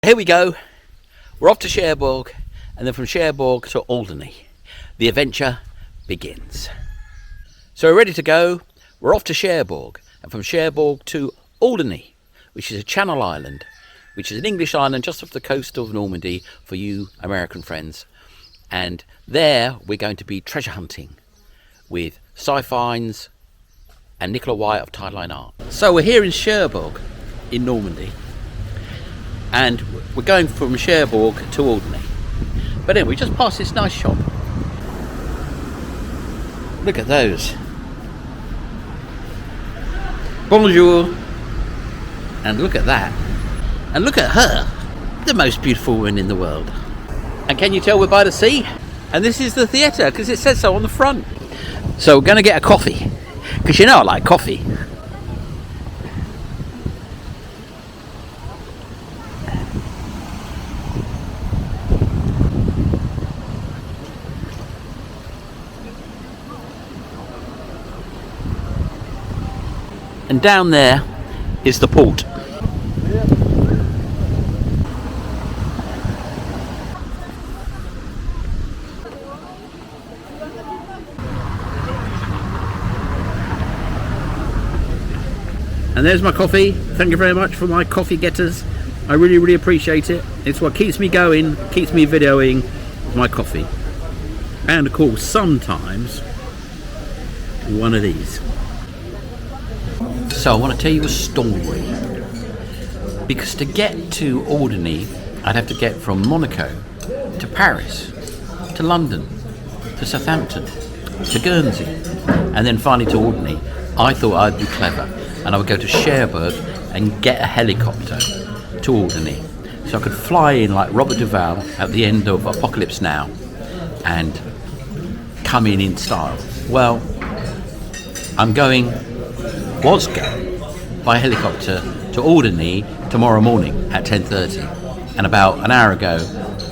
Here we go. We're off to Cherbourg, and then from Cherbourg to Alderney. The adventure begins. So we're ready to go. We're off to Cherbourg, and from Cherbourg to Alderney, which is a Channel island, which is an English island just off the coast of Normandy for you American friends. And there we're going to be treasure hunting with Sifinds and Nicola White of Tideline Art. So we're here in Cherbourg in Normandy, and we're going from Cherbourg to Alderney. But anyway, we just passed this nice shop. Look at those. Bonjour. And look at that. And look at her, the most beautiful woman in the world. And can you tell we're by the sea? And this is the theatre, because it says so on the front. So we're going to get a coffee, because you know I like coffee. And down there is the port. And there's my coffee. Thank you very much for my coffee getters. I really appreciate it. It's what keeps me going, keeps me videoing my coffee. And of course, sometimes one of these. So I want to tell you a story, because to get to Alderney I'd have to get from Monaco to Paris to London to Southampton to Guernsey and then finally to Alderney. I thought I'd be clever and I would go to Cherbourg and get a helicopter to Alderney so I could fly in like Robert Duvall at the end of Apocalypse Now and come in style. Well, was going by helicopter to Alderney tomorrow morning at 10:30, and about an hour ago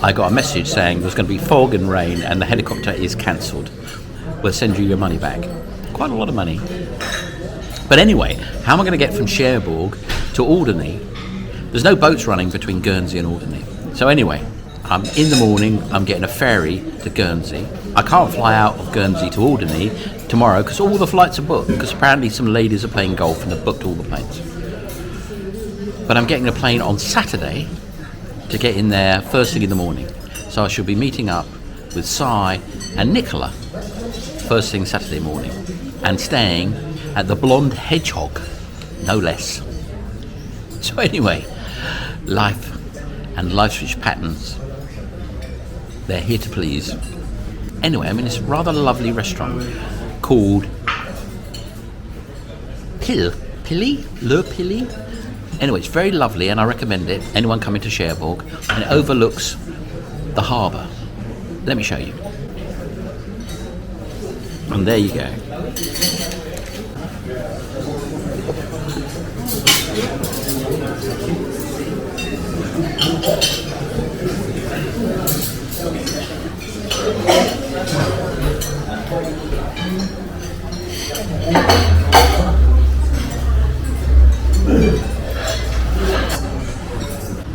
I got a message saying there's going to be fog and rain and the helicopter is cancelled. We'll send you your money back. Quite a lot of money. But anyway, how am I going to get from Cherbourg to Alderney? There's no boats running between Guernsey and Alderney. So anyway, in the morning I'm getting a ferry to Guernsey. I can't fly out of Guernsey to Alderney tomorrow because all the flights are booked, because apparently some ladies are playing golf and have booked all the planes. But I'm getting a plane on Saturday to get in there first thing in the morning. So I shall be meeting up with Si and Nicola first thing Saturday morning and staying at the Blonde Hedgehog, no less. So anyway, life and life switch patterns, they're here to please. Anyway, I'm in this rather lovely restaurant called Pilly. Anyway, it's very lovely and I recommend it. Anyone coming to Cherbourg, and it overlooks the harbour. Let me show you. And there you go.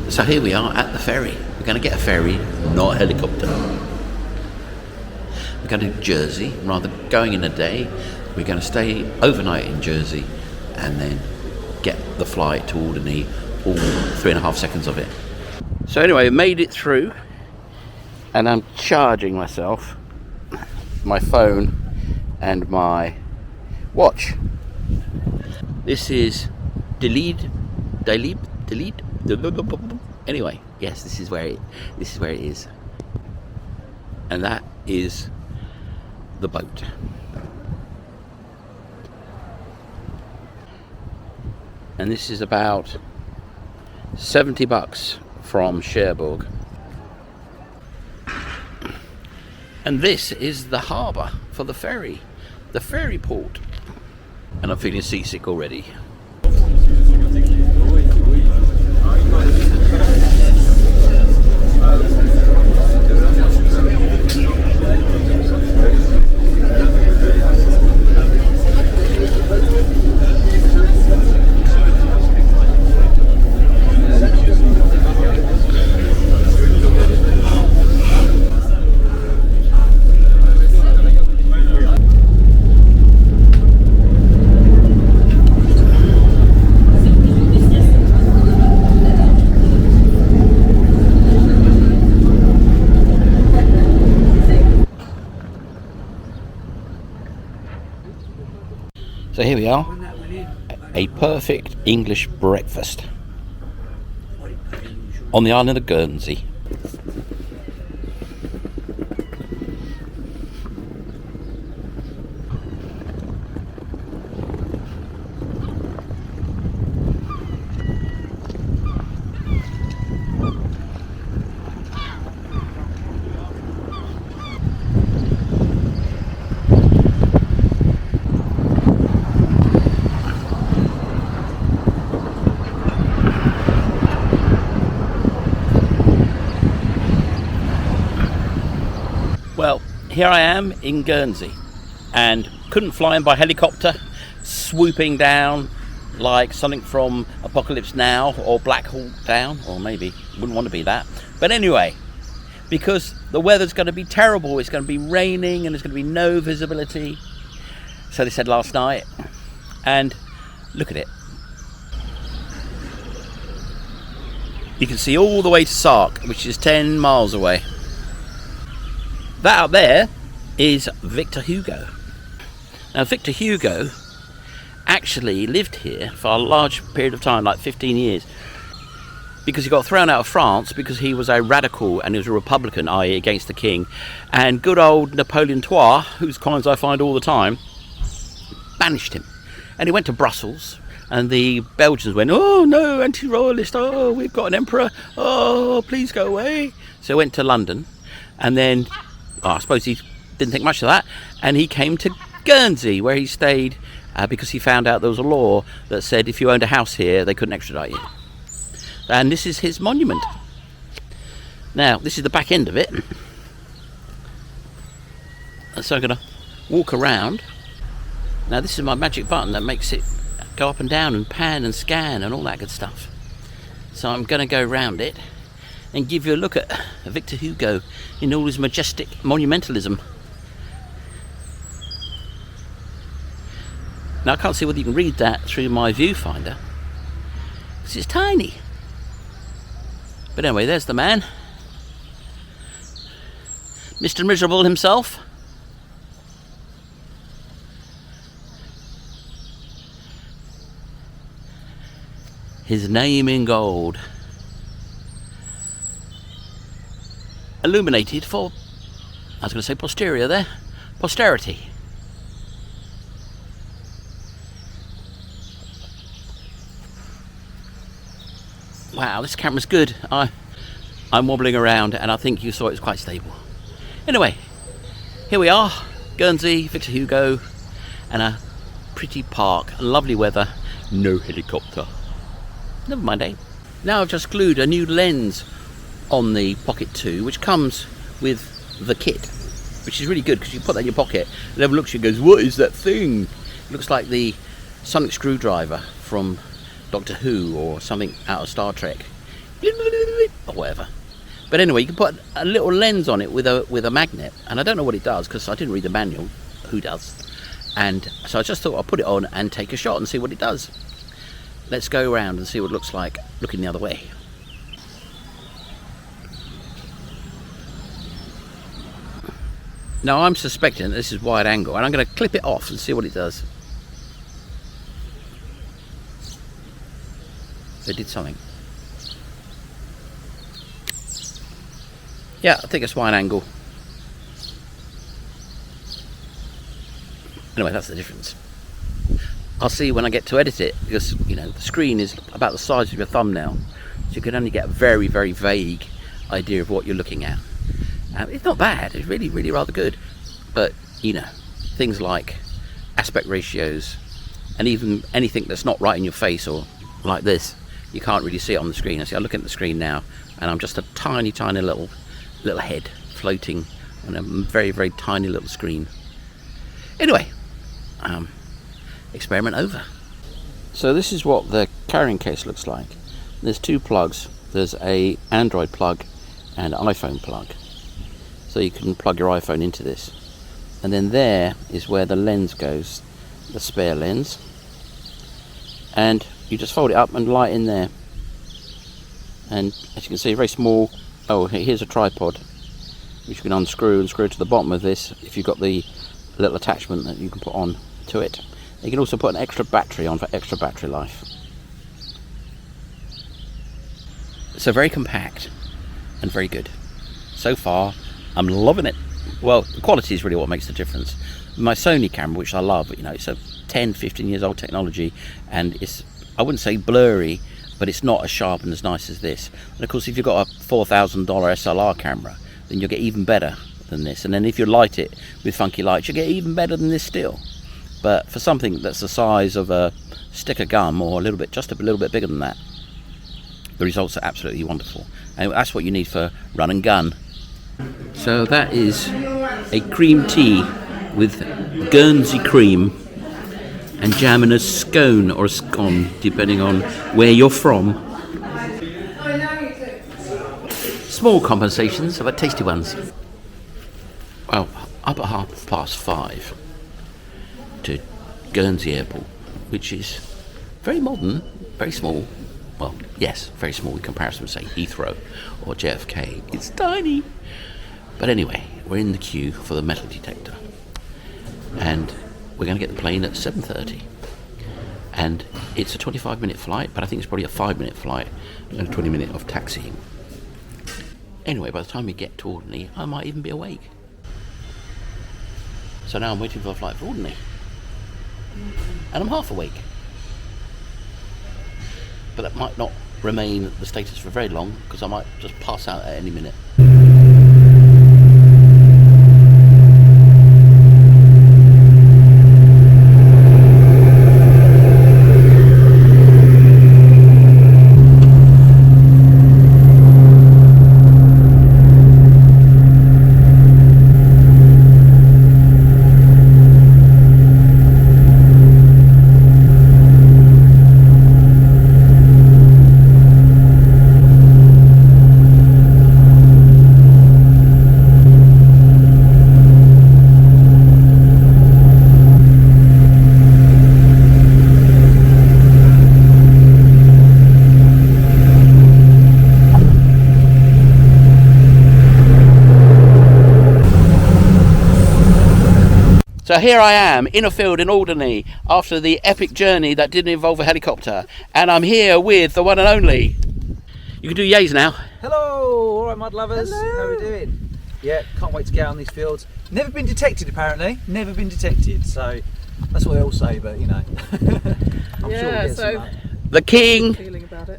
So here we are at the ferry. We're going to get a ferry, not a helicopter. We're going to Jersey, rather going in a day. We're going to stay overnight in Jersey and then get the flight to Alderney, all 3.5 seconds of it. So anyway, I made it through and I'm charging myself, my phone and my watch. This is delete. Anyway, yes, this is where it is, and that is the boat. And this is about $70 from Cherbourg. And this is the harbour for the ferry port. And I'm feeling seasick already. So here we are, a perfect English breakfast on the island of Guernsey. Well, here I am in Guernsey and couldn't fly in by helicopter, swooping down like something from Apocalypse Now or Black Hawk Down, or maybe wouldn't want to be that. But anyway, because the weather's going to be terrible, it's going to be raining and there's going to be no visibility. So they said last night, and look at it. You can see all the way to Sark, which is 10 miles away. That up there is Victor Hugo. Now Victor Hugo actually lived here for a large period of time, like 15 years, because he got thrown out of France because he was a radical and he was a Republican, i.e. against the king. And good old Napoleon III, whose crimes I find all the time, banished him. And he went to Brussels, and the Belgians went, "Oh no, anti-royalist, oh we've got an emperor, oh please go away." So he went to London, and then I suppose he didn't think much of that, and he came to Guernsey, where he stayed because he found out there was a law that said if you owned a house here, they couldn't extradite you. And this is his monument. Now, this is the back end of it. So I'm going to walk around. Now, this is my magic button that makes it go up and down and pan and scan and all that good stuff. So I'm going to go around it and give you a look at Victor Hugo in all his majestic monumentalism. Now I can't see whether you can read that through my viewfinder, because it's tiny. But anyway, there's the man, Mr. Miserable himself. His name in gold, illuminated for, I was going to say posterior there, posterity. Wow, this camera's good. I'm wobbling around and I think you saw it's quite stable. Anyway, here we are, Guernsey, Victor Hugo, and a pretty park, lovely weather, no helicopter. Never mind, eh? Now I've just glued a new lens on the Pocket 2, which comes with the kit, which is really good because you put that in your pocket and everyone looks at you and goes, "What is that thing?" It looks like the sonic screwdriver from Doctor Who or something out of Star Trek or whatever. But anyway, you can put a little lens on it with a magnet, and I don't know what it does because I didn't read the manual. Who does? And so I just thought I'll put it on and take a shot and see what it does. Let's go around and see what it looks like looking the other way. Now I'm suspecting that this is wide angle, and I'm going to clip it off and see what it does. It did something. Yeah, I think it's wide angle. Anyway, that's the difference. I'll see when I get to edit it, because you know the screen is about the size of your thumbnail, so you can only get a very, very vague idea of what you're looking at. It's not bad, it's really, really rather good, but you know, things like aspect ratios and even anything that's not right in your face or like this, you can't really see it on the screen. I see, I look at the screen now and I'm just a tiny, tiny little head floating on a very, very tiny little screen. Anyway, experiment over. So this is what the carrying case looks like. There's two plugs. There's a Android plug and an iPhone plug. So you can plug your iPhone into this. And then there is where the lens goes, the spare lens. And you just fold it up and light in there. And as you can see, very small. Oh, here's a tripod, which you can unscrew and screw to the bottom of this if you've got the little attachment that you can put on to it. You can also put an extra battery on for extra battery life. So very compact and very good. So far, I'm loving it. Well, the quality is really what makes the difference. My Sony camera, which I love, you know, it's a 10, 15 years old technology, and it's, I wouldn't say blurry, but it's not as sharp and as nice as this. And of course, if you've got a $4,000 SLR camera, then you'll get even better than this. And then if you light it with funky lights, you'll get even better than this still. But for something that's the size of a stick of gum, or just a little bit bigger than that, the results are absolutely wonderful. And that's what you need for run and gun. So that is a cream tea with Guernsey cream and jam in a scone or a scone, depending on where you're from. Small compensations, but tasty ones. Well, up at 5:30 to Guernsey Airport, which is very modern, very small. Well, yes, very small in comparison to, say, Heathrow or JFK. It's tiny. But anyway, we're in the queue for the metal detector. And we're going to get the plane at 7:30. And it's a 25-minute flight, but I think it's probably a 5-minute flight and a 20-minute of taxiing. Anyway, by the time we get to Alderney, I might even be awake. So now I'm waiting for the flight for Alderney. And I'm half awake. But that might not remain the status for very long, because I might just pass out at any minute. So here I am in a field in Alderney after the epic journey that didn't involve a helicopter, and I'm here with the one and only. You can do yays now. Hello, all right, mud lovers. Hello. How are we doing? Yeah, can't wait to get out on these fields. Never been detected, apparently. Never been detected. So that's what they all say, but you know, I'm sure we'll get some mud. The king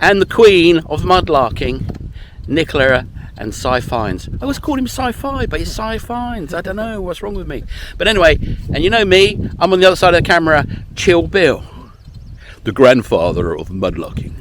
and the queen of mudlarking, Nicola and Sifinds. I always call him Sci-Fi, but it's Sifinds. I don't know what's wrong with me. But anyway, and you know me, I'm on the other side of the camera, Chill Bill, the grandfather of mudlarking.